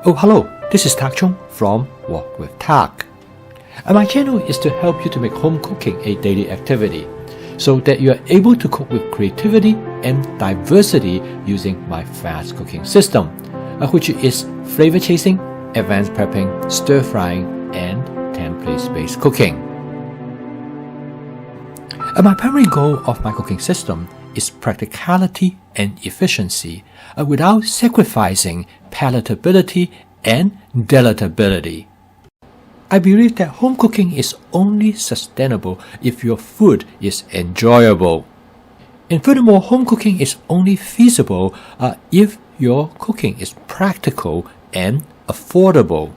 Oh, hello, this is Tak Chung from Walk with Tak. My channel is to help you to make home cooking a daily activity so that you are able to cook with creativity and diversity using my fast cooking system, which is flavor chasing, advanced prepping, stir frying, and templates-based cooking. My primary goal of my cooking system is practicality and efficiency without sacrificing palatability and delectability. I believe that home cooking is only sustainable if your food is enjoyable. And furthermore, home cooking is only feasible if your cooking is practical and affordable.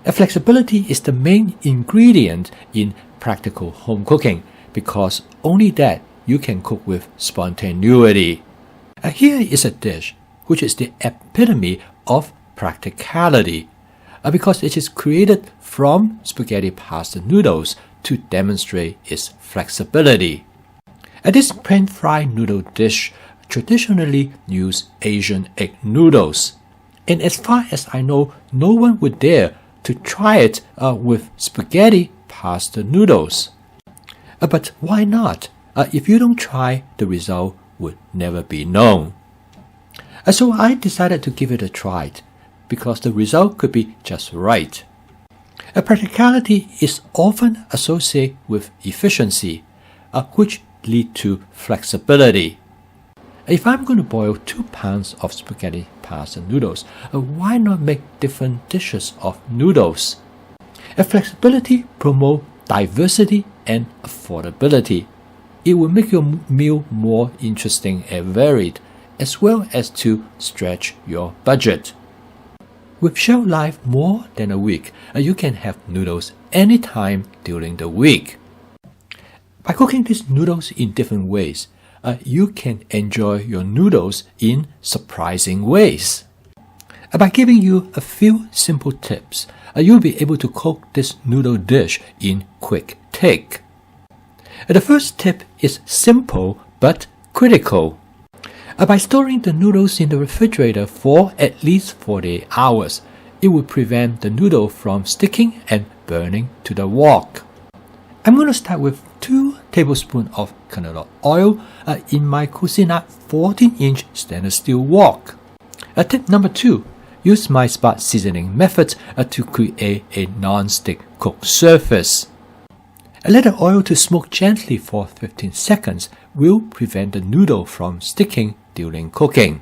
Flexibility is the main ingredient in practical home cooking because only that you can cook with spontaneity. Here is a dish which is the epitome of practicality because it is created from spaghetti pasta noodles to demonstrate its flexibility. This pan-fried noodle dish traditionally uses Asian egg noodles, and as far as I know, no one would dare to try it with spaghetti pasta noodles. But why not? If you don't try, the result would never be known. So I decided to give it a try because the result could be just right. Practicality is often associated with efficiency, which lead to flexibility. If I'm going to boil 2 pounds of spaghetti pasta noodles, why not make different dishes of noodles? Flexibility promotes diversity and affordability. It will make your meal more interesting and varied, as well as to stretch your budget. With shelf life more than a week, you can have noodles anytime during the week. By cooking these noodles in different ways, you can enjoy your noodles in surprising ways. By giving you a few simple tips, you'll be able to cook this noodle dish in quick take. The first tip is simple but critical. By storing the noodles in the refrigerator for at least 48 hours, it will prevent the noodle from sticking and burning to the wok. I'm going to start with 2 tablespoons of canola oil in my Cuisinart 14-inch stainless steel wok. Tip number 2, use my spot seasoning method to create a non-stick cooked surface. Let the oil to smoke gently for 15 seconds will prevent the noodle from sticking during cooking.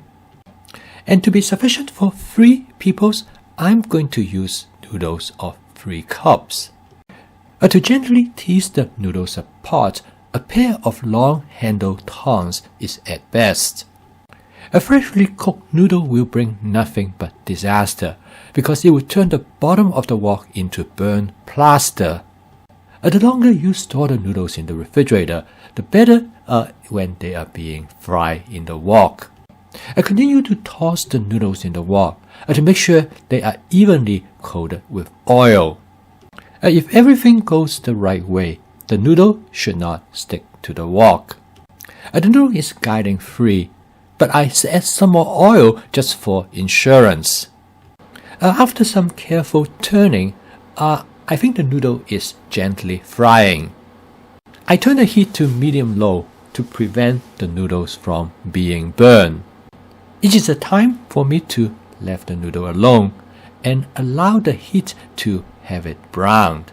And to be sufficient for 3 people, I'm going to use noodles of 3 cups. To gently tease the noodles apart, a pair of long-handled tongs is at best. A freshly cooked noodle will bring nothing but disaster because it will turn the bottom of the wok into burnt plaster. The longer you store the noodles in the refrigerator, the better when they are being fried in the wok. Continue to toss the noodles in the wok to make sure they are evenly coated with oil. If everything goes the right way, the noodle should not stick to the wok. The noodle is guiding free, but I add some more oil just for insurance. After some careful turning, I think the noodle is gently frying. I turn the heat to medium-low to prevent the noodles from being burned. It is a time for me to leave the noodle alone and allow the heat to have it browned.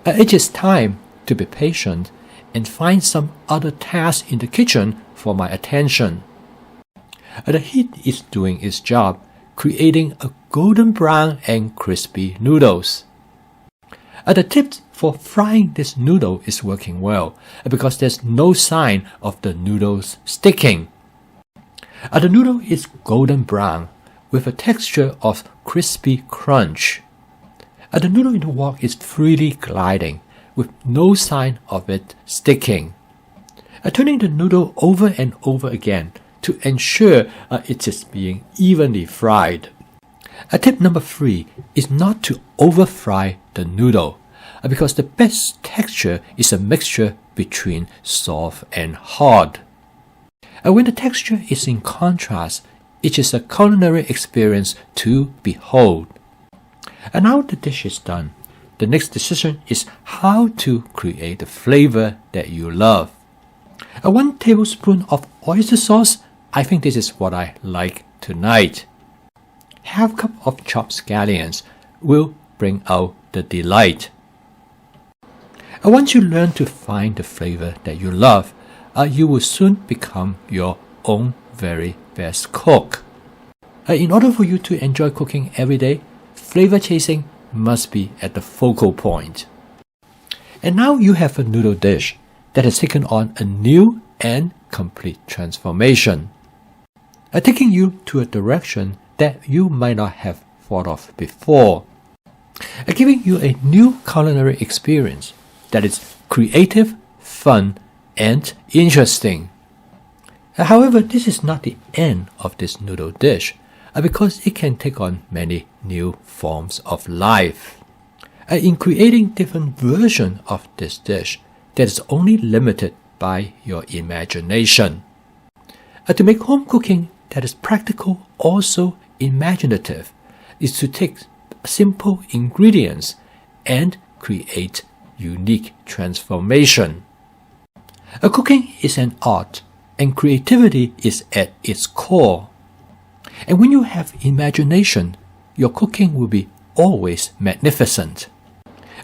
It is time to be patient and find some other tasks in the kitchen for my attention. The heat is doing its job, creating a golden brown and crispy noodles. The tip for frying this noodle is working well because there's no sign of the noodles sticking. The noodle is golden brown with a texture of crispy crunch. The noodle in the wok is freely gliding with no sign of it sticking. Turning the noodle over and over again to ensure it is being evenly fried. Tip number 3 is not to over fry the noodle because the best texture is a mixture between soft and hard. When the texture is in contrast, It is a culinary experience to behold. And now the dish is done. The next decision is how to create the flavor that you love. 1 tablespoon of oyster sauce. I think this is what I like tonight. Half cup of chopped scallions will bring out the delight. Once you learn to find the flavor that you love, you will soon become your own very best cook. In order for you to enjoy cooking every day, flavor chasing must be at the focal point. And now you have a noodle dish that has taken on a new and complete transformation, taking you to a direction that you might not have thought of before, giving you a new culinary experience that is creative, fun, and interesting. However, this is not the end of this noodle dish, because it can take on many new forms of life. In creating different versions of this dish that is only limited by your imagination. To make home cooking that is practical, also imaginative, is to take simple ingredients and create unique transformation. Cooking is an art, and creativity is at its core. And when you have imagination, your cooking will be always magnificent.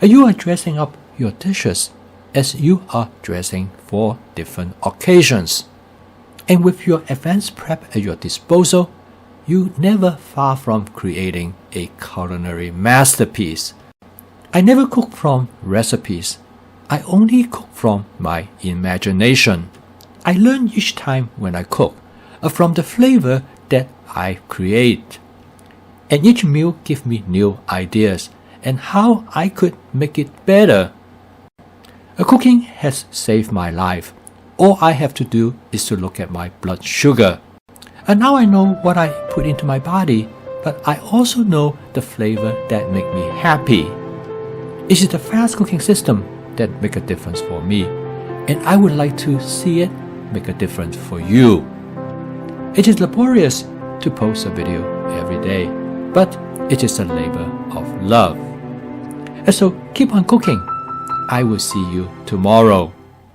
You are dressing up your dishes as you are dressing for different occasions. And with your advanced prep at your disposal, you never far from creating a culinary masterpiece. I never cook from recipes. I only cook from my imagination. I learn each time when I cook from the flavor that I create. And each meal gives me new ideas and how I could make it better. Cooking has saved my life. All I have to do is to look at my blood sugar. And now I know what I put into my body, but I also know the flavor that make me happy. It is the fast cooking system that make a difference for me, and I would like to see it make a difference for you. It is laborious to post a video every day, but it is a labor of love. And so keep on cooking. I will see you tomorrow.